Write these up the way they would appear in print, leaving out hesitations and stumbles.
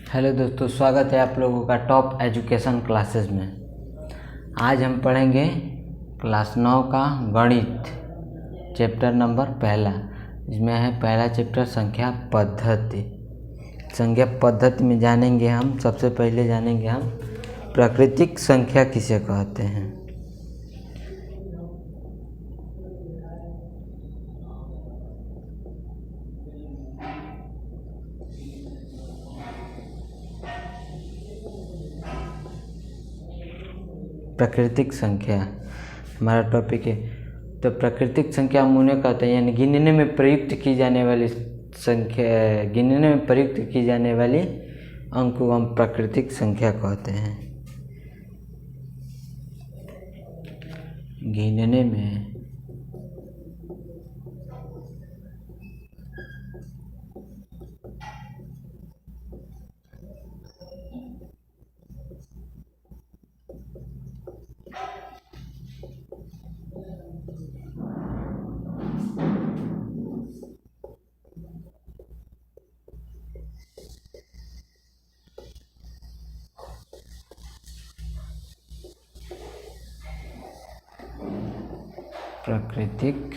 Hello दोस्तों, स्वागत है आप लोगों का टॉप एजुकेशन क्लासेस में। आज हम पढ़ेंगे क्लास 9 का गणित चैप्टर नंबर पहला। इसमें है पहला चैप्टर संख्या पद्धति। संख्या पद्धति में जानेंगे हम, सबसे पहले जानेंगे हम प्राकृतिक संख्या किसे कहते हैं। प्राकृतिक संख्या हमारा टॉपिक है। तो प्राकृतिक संख्या हम उन्हें कहते हैं यानी गिनने में प्रयुक्त की जाने वाली संख्या, गिनने में प्रयुक्त की जाने वाली अंक को हम प्राकृतिक संख्या कहते हैं। गिनने में प्राकृतिक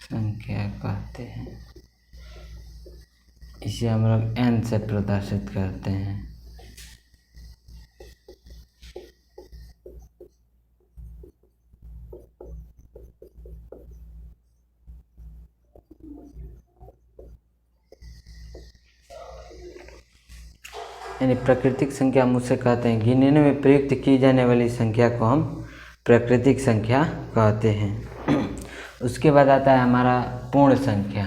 संख्या कहते हैं। इसे हम लोग n से प्रदर्शित करते हैं। यानी प्राकृतिक संख्या हम उसे कहते हैं, गिनने में प्रयुक्त की जाने वाली संख्या को हम प्राकृतिक संख्या कहते हैं। उसके बाद आता है हमारा पूर्ण संख्या।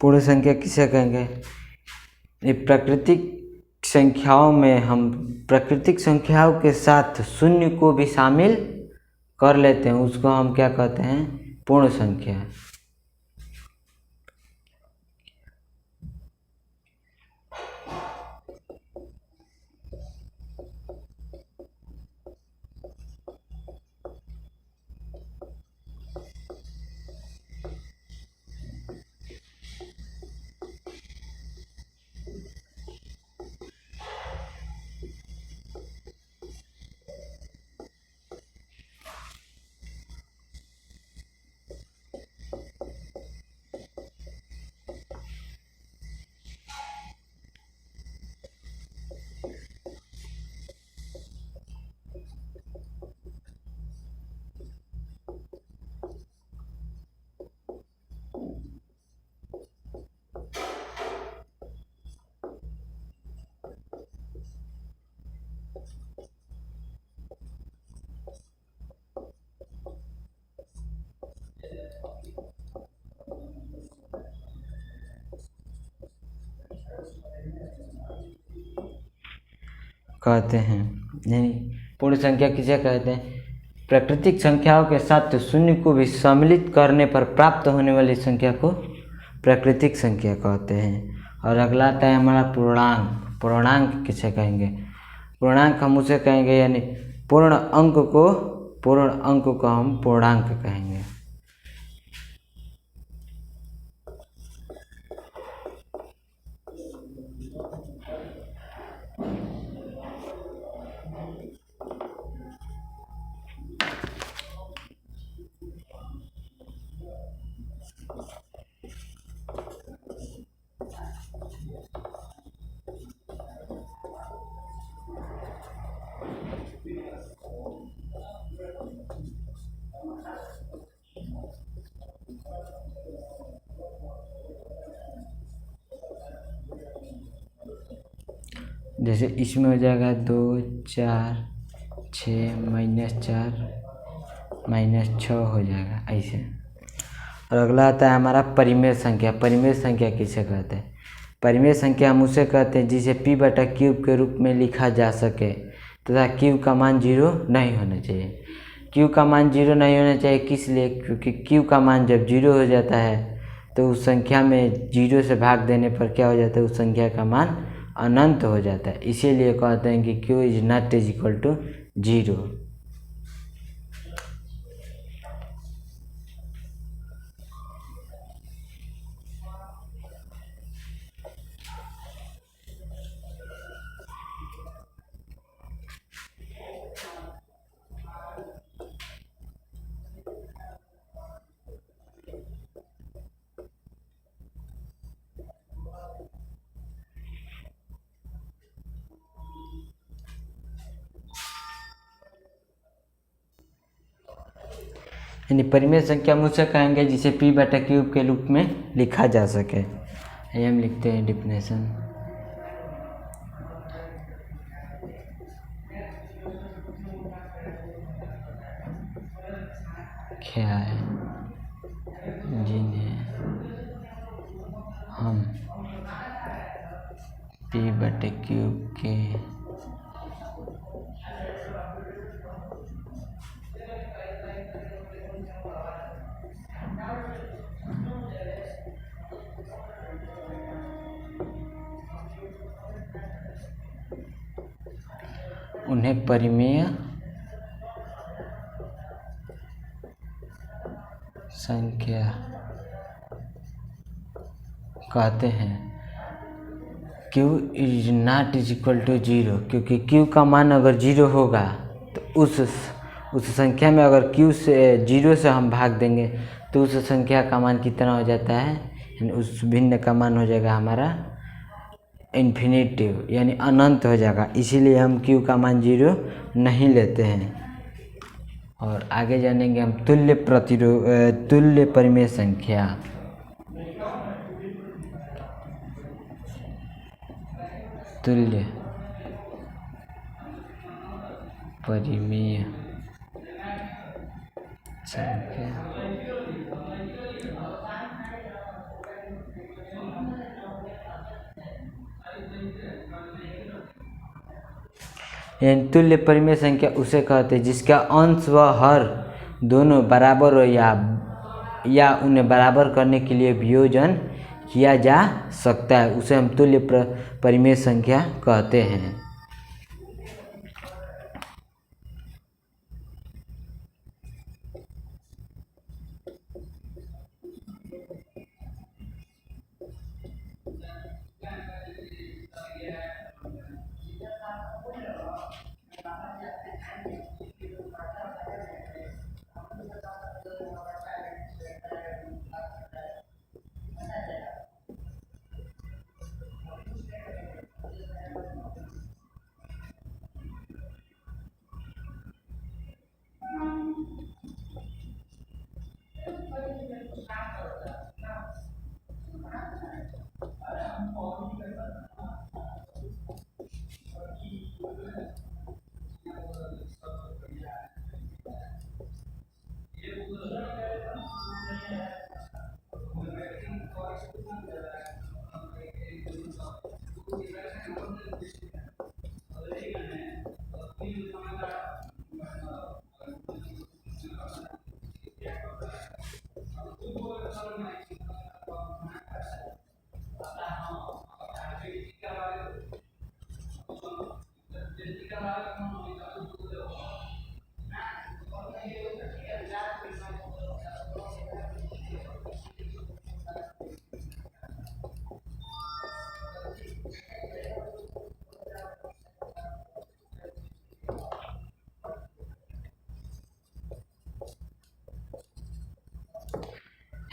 पूर्ण संख्या किसे कहेंगे? ये प्राकृतिक संख्याओं में हम प्राकृतिक संख्याओं के साथ शून्य को भी शामिल कर लेते हैं, उसको हम क्या कहते हैं? पूर्ण संख्या। कहते हैं यानी पूर्ण संख्या किसे कहते हैं? प्राकृतिक संख्याओं के साथ शून्य को भी सम्मिलित करने पर प्राप्त होने वाली संख्या को प्राकृतिक संख्या कहते हैं। और अगला आता है हमारा पूर्णांक। पूर्णांक किसे कहेंगे? पूर्णांक हम उसे कहेंगे यानी पूर्ण अंक को हम पूर्णांक कहेंगे। जैसे इसमें हो जाएगा 2 4 6 -4 -6 हो जाएगा ऐसे। और अगला आता है हमारा परिमेय संख्या। परिमेय संख्या किसे कहते हैं? परिमेय संख्या हम उसे कहते हैं जिसे p/क्यूब के रूप में लिखा जा सके तथा क्यूब का मान 0 नहीं होना चाहिए। क्यूब का मान 0 नहीं होना चाहिए किस लिए? क्योंकि क्यूब का मान जब 0 हो जाता है तो उस संख्या में 0 से भाग देने पर क्या हो जाता है? उस संख्या का मान अनंत हो जाता है, इसीलिए कहते हैं कि q is not is equal to 0। यानी परिमेय संख्या हम उसे कहेंगे जिसे p/क्यूब के रूप में लिखा जा सके। आइए हम लिखते हैं डिफिनेशन। क्या है जिन्हें हम p/क्यूब के उन्हें परिमेय संख्या कहते हैं। q is not is equal to 0, क्योंकि q का मान अगर 0 होगा तो उस संख्या में अगर q से 0 से हम भाग देंगे तो उस संख्या का मान कितना हो जाता है, यानी उस भिन्न का मान हो जाएगा हमारा इन्फिनिटिव, यानी अनंत हो जाएगा। इसीलिए हम q का मान 0 नहीं लेते हैं। और आगे जानेंगे हम तुल्य परिमेय संख्या। तुल्य परिमेय संख्या यानी तुल्य परिमेय संख्या उसे कहते हैं जिसका अंश व हर दोनों बराबर हो या उन्हें बराबर करने के लिए वियोजन किया जा सकता है, उसे हम तुल्य परिमेय संख्या कहते हैं।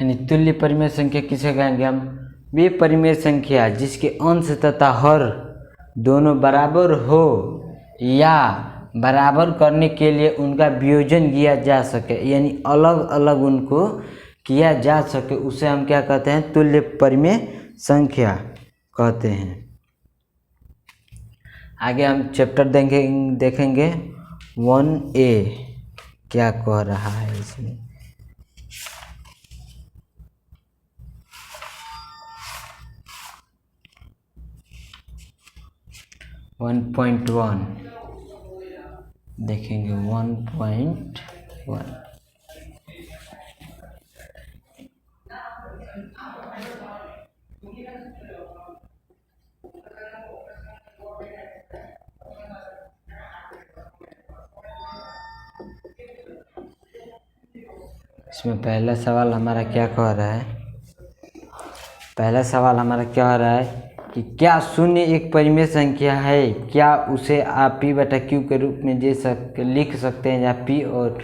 यानी तुल्य परिमेय संख्या किसे कहेंगे हम? वे परिमेय संख्या जिसके अंश तथा हर दोनों बराबर हो या बराबर करने के लिए उनका वियोजन किया जा सके, यानी अलग अलग उनको किया जा सके, उसे हम क्या कहते हैं? तुल्य परिमेय संख्या कहते हैं। आगे हम चैप्टर देखेंगे 1A क्या कह रहा है इसमें। वन 1.1 देखेंगे। 1.1 इसमें पहला सवाल हमारा क्या कह रहा है, पहला सवाल हमारा क्या हो रहा है कि क्या शून्य एक परिमेय संख्या है, क्या उसे आप p बटा q के रूप में लिख सकते हैं, जहाँ p और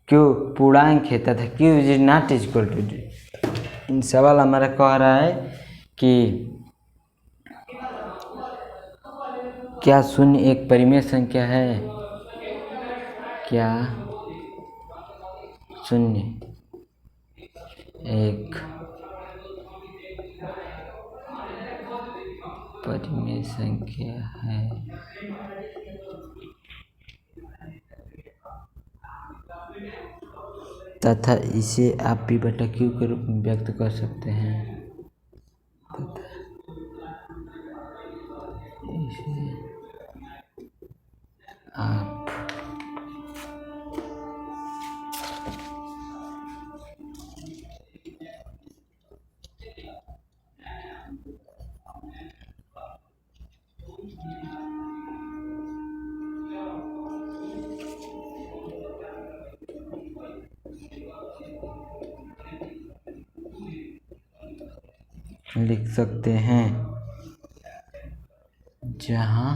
q पूर्णांक है तथा q is not equal to. सवाल हमारा कह रहा है कि क्या शून्य एक परिमेय संख्या है, क्या शून्य एक परिमेय संख्या है तथा इसे आप p बटा q के रूप में व्यक्त कर सकते हैं तथा इसे आप लिख सकते हैं, जहाँ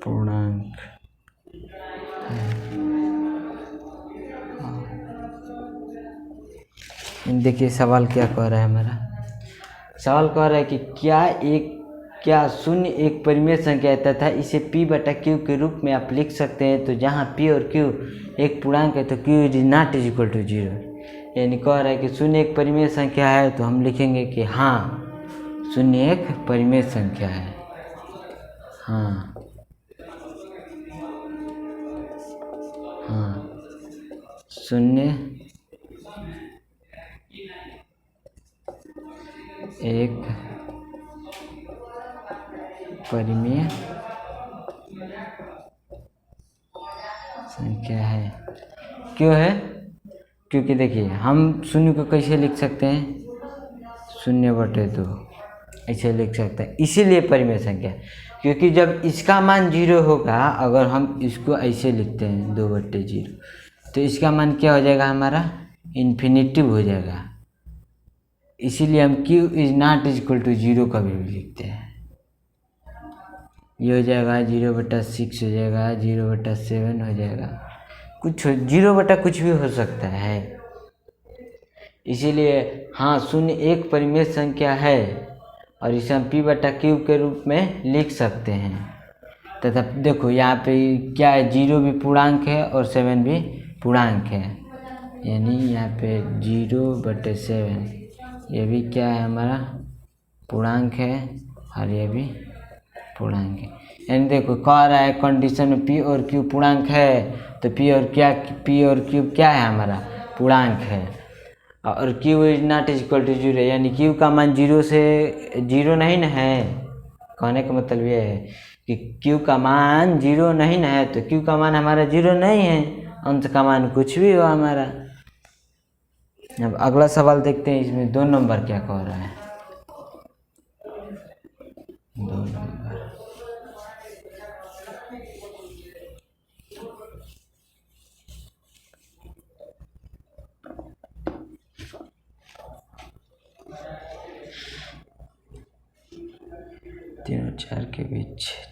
पूर्णांक देखिए सवाल क्या कह रहा है हमारा, सवाल कह रहा है कि क्या शून्य एक परिमेय संख्या है तथा इसे p बटा q के रूप में आप लिख सकते हैं, तो जहाँ p और q एक पूर्णांक है तो q is not equal to 0। यानी कह रहा है कि शून्य एक परिमेय संख्या है, तो हम लिखेंगे कि हाँ शून्य एक परिमेय संख्या है, हाँ शून्य एक परिमेय संख्या है। क्यों है? क्योंकि देखिए हम शून्य को कैसे लिख सकते हैं, 0/2 ऐसे लिख सकते हैं, इसीलिए परिमेय संख्या, क्योंकि जब इसका मान 0 होगा, अगर हम इसको ऐसे लिखते हैं 2/0, तो इसका मान क्या हो जाएगा हमारा, इन्फिनिटिव हो जाएगा। इसीलिए हम q is not equal to 0 कभी भी लिखते हैं। ये हो जाएगा 0/6 हो जाएगा, 0/7 हो जाएगा, कुछ 0/ कुछ भी हो सकता है। इसीलिए हाँ शून्य एक परिमेय संख्या है और इसे हम p बटा q के रूप में लिख सकते हैं। तथा देखो यहाँ पे क्या है, 0 भी पूर्णांक है और 7 भी पूर्णांक है, यानी यहाँ पे 0/7 ये भी क्या है हमारा पूर्णांक है और ये भी पूर्णांक है। यानी देखो कह रहा है कंडीशन में p और q पूर्णांक है, तो p और q क्या है हमारा पूर्णांक है, और q is not equal to 0, यानी q का मान 0 से 0 नहीं ना है। कहने का मतलब ये है कि q का मान 0 नहीं ना है, तो q का मान हमारा 0 नहीं है, अंश का मान कुछ भी हो हमारा। अब अगला सवाल देखते हैं, इसमें 2 नंबर क्या कह रहा है, 2 नंबर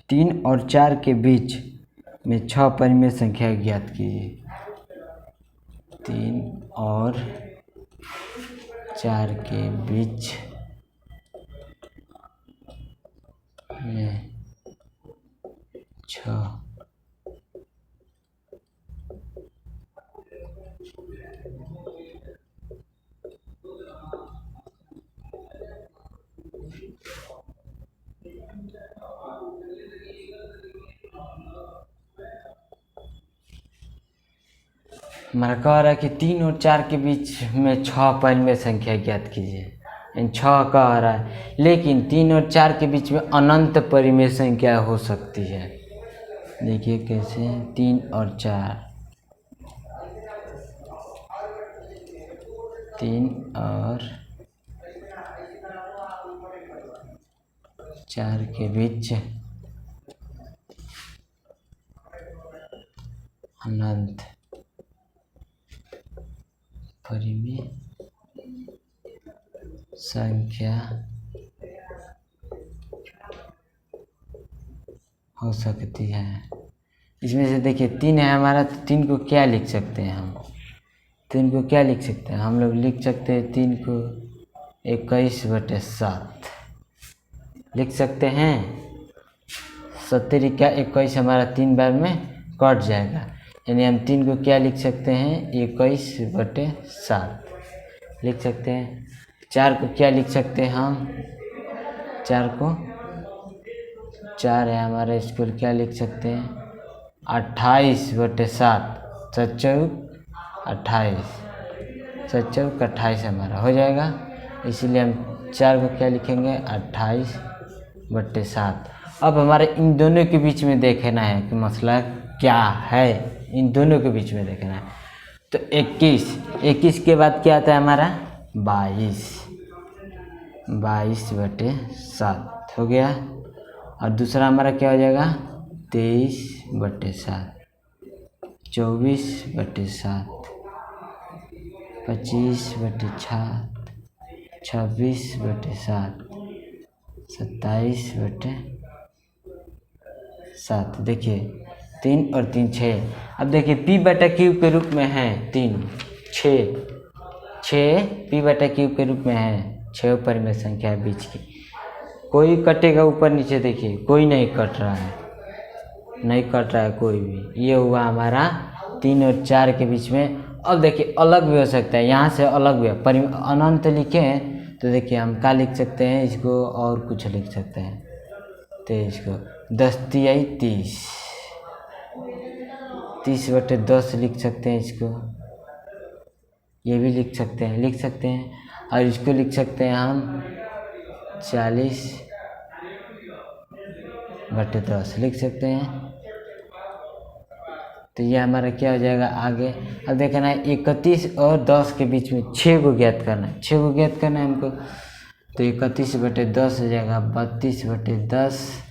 तीन और चार के बीच में 6 परिमेय संख्या ज्ञात कीजिए। 3 और 4 के बीच में 6 हमारा कह रहा है कि 3 और 4 के बीच में 6 परिमेय संख्या ज्ञात कीजिए। 6 कह रहा है, लेकिन 3 और 4 के बीच में अनंत परिमेय संख्या हो सकती है। देखिए कैसे, 3 और 4, 3 और 4 के बीच अनंत परिमेय संख्या हो सकती है। इसमें से देखिए 3 है हमारा, तो 3 को क्या लिख सकते हैं हम? 3 को क्या लिख सकते हैं हम लोग? लिख सकते हैं 3 को 21/7 लिख सकते हैं। 70 क्या 21 हमारा 3 बार में कट जाएगा, यानी हम 3 को क्या लिख सकते हैं? 21/7 लिख सकते हैं। 4 को क्या लिख सकते हैं हम? 4 को 4 है हमारा, इसको क्या लिख सकते हैं? 28/7 7 28 7 28 हमारा हो जाएगा। इसीलिए हम 4 को क्या लिखेंगे? 28/7। अब हमारे इन दोनों के बीच में देखना है कि मसला क्या है। इन दोनों के बीच में देखना है। तो 21 के बाद क्या आता है हमारा? 22/7 हो गया। और दूसरा हमारा क्या हो जाएगा? 23/7 24/7 25/7 26/7 27/7। देखिए 3 और 3 6। अब देखिए p/q के रूप में है 3 6 p/q के रूप में है। 6 परिमेय संख्या है बीच की। कोई कटेगा ऊपर नीचे, देखिए कोई नहीं कट रहा है, नहीं कट रहा है कोई भी। ये हुआ हमारा 3 और 4 के बीच में। अब देखिए अलग भी हो सकता है, यहाँ से अलग भी है। अनंत लिखे हैं तो देखिए हम क्या लिख सकते हैं इसको, और कुछ लिख सकते हैं। तो इसको 10 तिहाई 30 30/10 लिख सकते हैं इसको। ये भी लिख सकते हैं और इसको लिख सकते हैं हम 40/10 लिख सकते हैं। तो ये हमारा क्या हो जाएगा आगे? अब देखना है 31 और 10 के बीच में 6 को ज्ञात करना है। 6 को ज्ञात करना है हमको। तो 31/10 हो जाएगा 32/10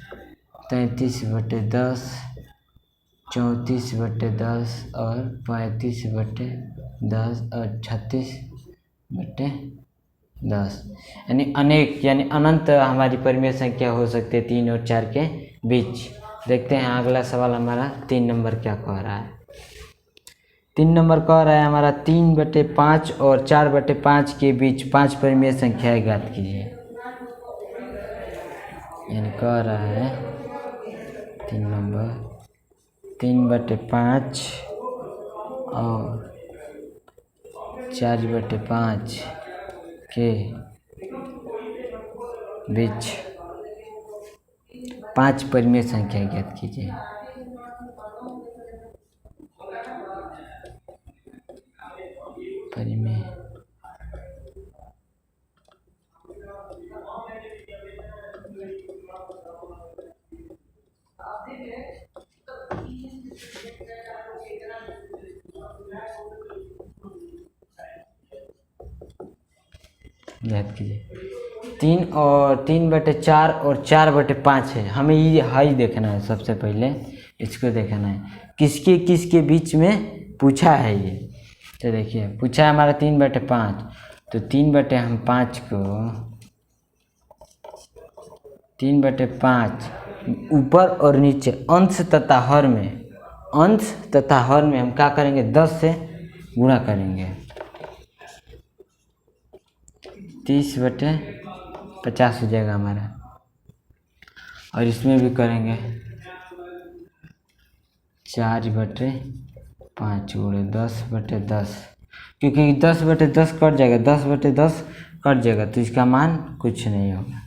33/10 34/10 और 35/10 और 36/10। यानी अनेक यानी अनंत हमारी परिमेय संख्या हो सकती है 3 और 4 के बीच। देखते हैं अगला सवाल हमारा 3 नंबर क्या कह रहा है। 3 नंबर कह रहा है हमारा 3/5 और 4/5 के बीच 5 परिमेय संख्याएं ज्ञात कीजिए। यानी कह रहा है 3 नंबर 3/5 और 4/5 के बीच 5 परिमेय संख्या ज्ञात कीजिए। परिमेय ज्ञात कीजिए। 3/4 और 4/5 है। हमें ये हाई देखना है, सबसे पहले इसको देखना है किसके किसके बीच में पूछा है ये। तो देखिए पूछा है हमारा 3/5, तो 3/5 को 3/5 ऊपर और नीचे अंश तथा हर में हम क्या करेंगे? 10 से गुणा करेंगे। 30/50 हो जाएगा हमारा। और इसमें भी करेंगे 4/5 गुणे 10/10, क्योंकि 10/10 कट जाएगा, 10/10 कट जाएगा तो इसका मान कुछ नहीं होगा।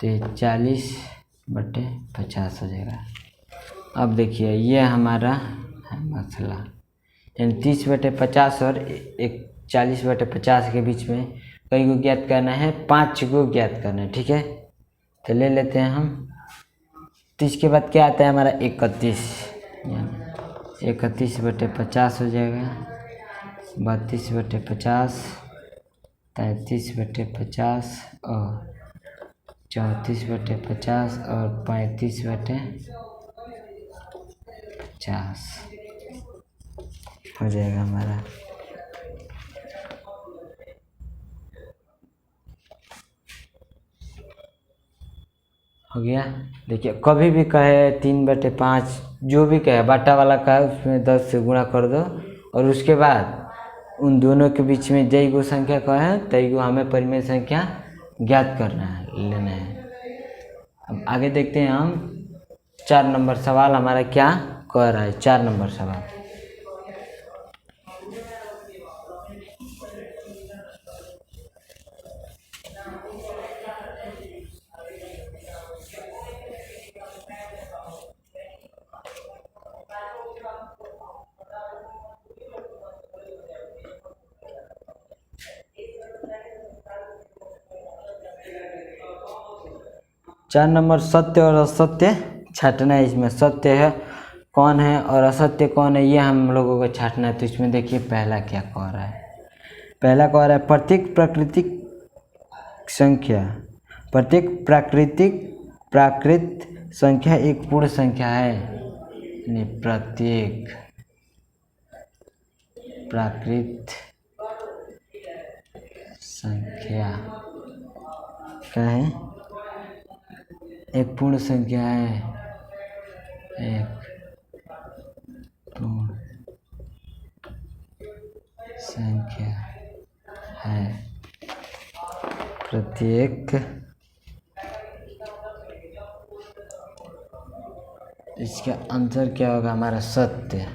तो 40/50 हो जाएगा। अब देखिए ये हमारा है मसला, यानी 30/50 और 40/50 के बीच में कई को ज्ञात करना है, 5 को ज्ञात करना है। ठीक है, तो ले लेते हैं हम। 30 के बाद क्या आता है हमारा? 31, यानी 31/50 हो जाएगा। 32/50 33/50 और 34/50 और 35/50 हो जाएगा हमारा। हो गया। देखिए कभी भी कहे 3/5 जो भी कहे बाटा वाला कहे उसमें 10 से गुणा कर दो और उसके बाद उन दोनों के बीच में जई गो संख्या कहे तई गो हमें परिमेय संख्या ज्ञात करना है, लेना है। अब आगे देखते हैं हम 4 नंबर सवाल हमारा क्या कह रहा है। 4 नंबर सवाल, चार नंबर सत्य और असत्य छांटना है। इसमें सत्य है कौन है और असत्य कौन है ये हम लोगों को छांटना है। तो इसमें देखिए पहला क्या कह रहा है। पहला कह रहा है प्रत्येक प्राकृत संख्या एक पूर्ण संख्या है। यानी प्रत्येक प्राकृत संख्या क्या है, एक पूर्ण संख्या है। एक पूर्ण संख्या है। प्रत्येक, इसका आंसर क्या होगा हमारा सत्य।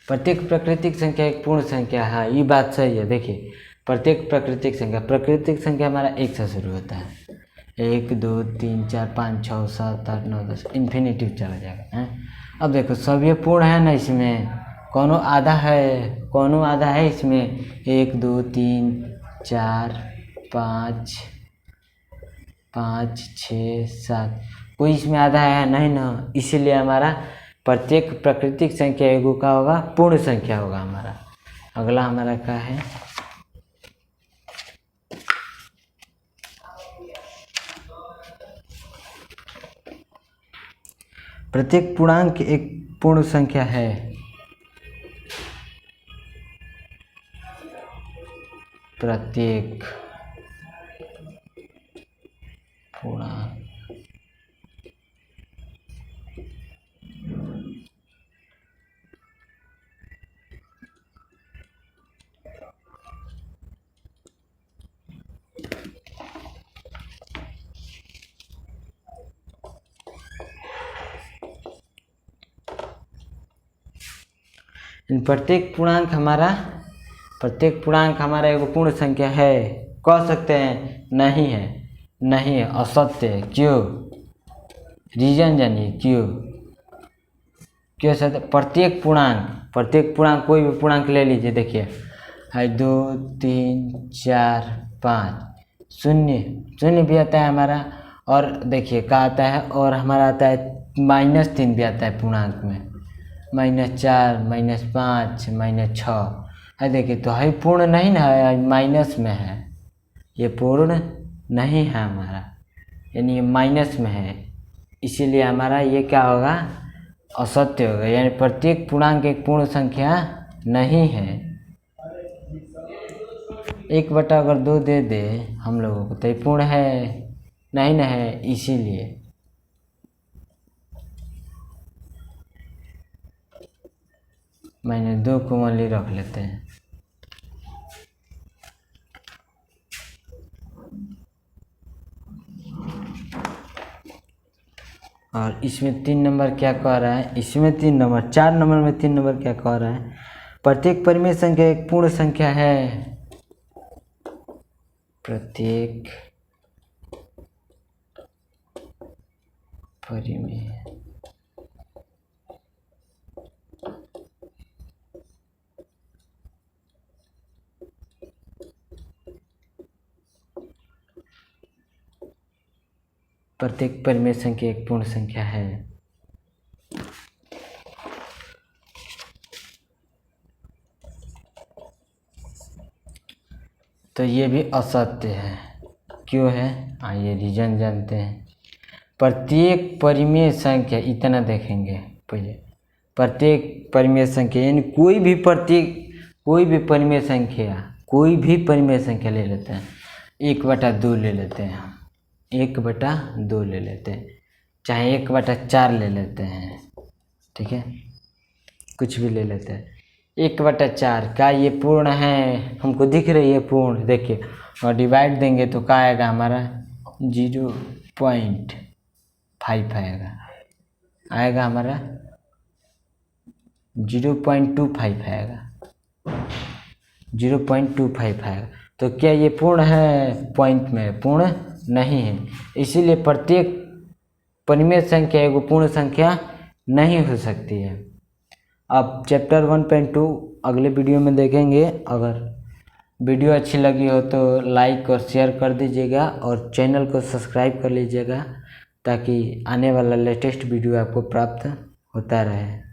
प्रत्येक प्राकृतिक संख्या एक पूर्ण संख्या है, ये बात सही है। देखिए प्रत्येक प्राकृतिक संख्या हमारा एक से शुरू होता है। 1 2 3 4 5 6 7 8 9 10 इन्फिनिटिव चला जाएगा है। अब देखो सब ये पूर्ण है ना, इसमें कौनो आधा है इसमें। 1 2 3 4 5 6 7 कोई इसमें आधा है नहीं ना, इसीलिए हमारा प्रत्येक प्राकृतिक संख्या एगो का होगा पूर्ण संख्या होगा हमारा। अगला हमारा क्या है, प्रत्येक पूर्णांक एक पूर्ण संख्या है। प्रत्येक पूर्णांक प्रत्येक पूर्णांक हमारा एगो पूर्ण संख्या है। कह सकते हैं नहीं है, असत्य है। क्यों, रीजन जानिए क्यों सत्य। प्रत्येक पूर्णांक कोई भी पूर्णांक ले लीजिए। देखिए 2 3 4 5 शून्य भी आता है हमारा। और देखिए क्या आता है, और हमारा आता है -3 भी आता है पूर्णांक में। -4 -5 -6 है। देखिए तो है पूर्ण नहीं ना है, माइनस में है। ये पूर्ण नहीं है हमारा, यानी ये माइनस में है, इसीलिए हमारा ये क्या होगा, असत्य होगा। यानी प्रत्येक पूर्णांक एक पूर्ण संख्या नहीं है। 1/2 दे दे हम लोगों को तो ये पूर्ण है नहीं ना है, इसीलिए मैंने 2 कॉमनली रख लेते हैं। और इसमें 3 नंबर क्या कह रहा है, इसमें 3 नंबर 4 नंबर में 3 नंबर क्या कह रहा है, प्रत्येक परिमेय संख्या एक पूर्ण संख्या है। प्रत्येक परिमेय संख्या एक पूर्ण संख्या है। तो ये भी असत्य है। क्यों है, आइए रीजन जानते हैं। प्रत्येक परिमेय संख्या, इतना देखेंगे पहले, प्रत्येक परिमेय संख्या यानी कोई भी परिमेय संख्या ले लेते हैं, 1/2 ले लेते हैं, 1/2 ले लेते हैं, चाहे 1/4 ले लेते हैं, ठीक है, कुछ भी ले लेते हैं। 1/4 का ये पूर्ण है, हमको दिख रही है पूर्ण, देखिए, और डिवाइड देंगे तो क्या आएगा हमारा 0.5 आएगा हमारा 0.25 आएगा, 0.25 आएगा। तो क्या ये पूर्ण है? पॉइंट में पूर्ण नहीं है, इसीलिए प्रत्येक परिमेय संख्या एगो पूर्ण संख्या नहीं हो सकती है। अब चैप्टर 1.2 अगले वीडियो में देखेंगे। अगर वीडियो अच्छी लगी हो तो लाइक और शेयर कर दीजिएगा और चैनल को सब्सक्राइब कर लीजिएगा ताकि आने वाला लेटेस्ट वीडियो आपको प्राप्त होता रहे।